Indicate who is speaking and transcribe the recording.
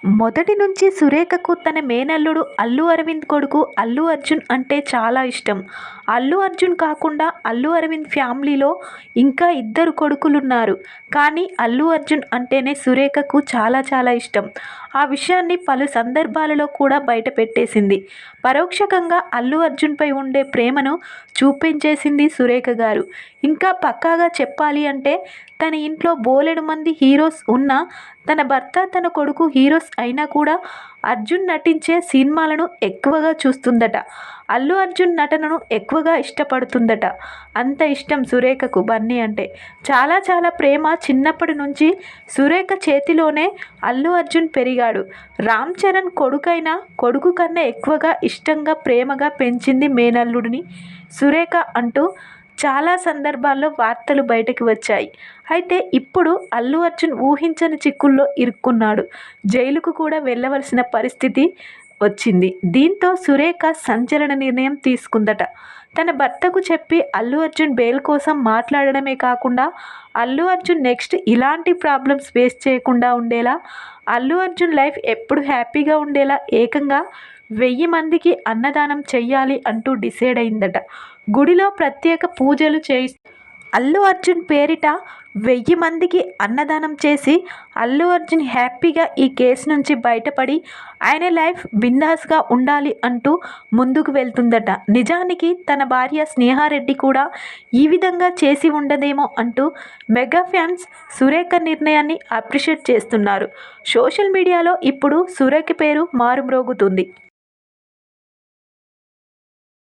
Speaker 1: మొదటి నుంచి సురేఖకు తన మేనల్లుడు అల్లు అరవింద్ కొడుకు అల్లు అర్జున్ అంటే చాలా ఇష్టం. అల్లు అర్జున్ కాకుండా అల్లు అరవింద్ ఫ్యామిలీలో ఇంకా ఇద్దరు కొడుకులున్నారు. కానీ అల్లు అర్జున్ అంటేనే సురేఖకు చాలా చాలా ఇష్టం. ఆ విషయాన్ని పలు సందర్భాలలో కూడా బయటపెట్టేసింది. పరోక్షకంగా అల్లు అర్జున్పై ఉండే ప్రేమను చూపించేసింది సురేఖ గారు. ఇంకా పక్కాగా చెప్పాలి అంటే తన ఇంట్లో బోలెడు మంది హీరోస్ ఉన్నా తన భర్త తన కొడుకు హీరోస్ అయినా కూడా అర్జున్ నటించే సినిమాలను ఎక్కువగా చూస్తుందట. అల్లు అర్జున్ నటనను ఎక్కువగా ఇష్టపడుతుందట. అంత ఇష్టం సురేఖకు బన్నీ అంటే. చాలా చాలా ప్రేమ. చిన్నప్పటి నుంచి సురేఖ చేతిలోనే అల్లు అర్జున్ పెరిగాడు. రామ్ చరణ్ కొడుకైనా కొడుకు కన్నా ఎక్కువగా ఇష్టంగా ప్రేమగా పెంచింది మేనల్లుడిని సురేఖ అంటూ చాలా సందర్భాల్లో వార్తలు బయటకు వచ్చాయి. అయితే ఇప్పుడు అల్లు అర్జున్ ఊహించని చిక్కుల్లో ఇరుక్కున్నాడు. జైలుకు కూడా వెళ్ళవలసిన పరిస్థితి వచ్చింది. దీంతో సురేఖ సంచలన నిర్ణయం తీసుకుందట. తన భర్తకు చెప్పి అల్లు అర్జున్ బెయిల్ కోసం మాట్లాడడమే కాకుండా అల్లు అర్జున్ నెక్స్ట్ ఇలాంటి ప్రాబ్లమ్స్ ఫేస్ చేయకుండా ఉండేలా, అల్లు అర్జున్ లైఫ్ ఎప్పుడు హ్యాపీగా ఉండేలా ఏకంగా 1000 మందికి అన్నదానం చెయ్యాలి అంటూ డిసైడ్ అయిందట. గుడిలో ప్రత్యేక పూజలు అల్లు అర్జున్ పేరిట 1000 మందికి అన్నదానం చేసి అల్లు అర్జున్ హ్యాపీగా ఈ కేసు నుంచి బయటపడి ఆయన లైఫ్ బిందాస్గా ఉండాలి అంటూ ముందుకు వెళ్తుందట. నిజానికి తన భార్య స్నేహారెడ్డి కూడా ఈ విధంగా చేసి ఉండదేమో అంటూ మెగా ఫ్యాన్స్ సురేఖ నిర్ణయాన్ని అప్రిషియేట్ చేస్తున్నారు. సోషల్ మీడియాలో ఇప్పుడు సురేఖ పేరు మారుమ్రోగుతుంది.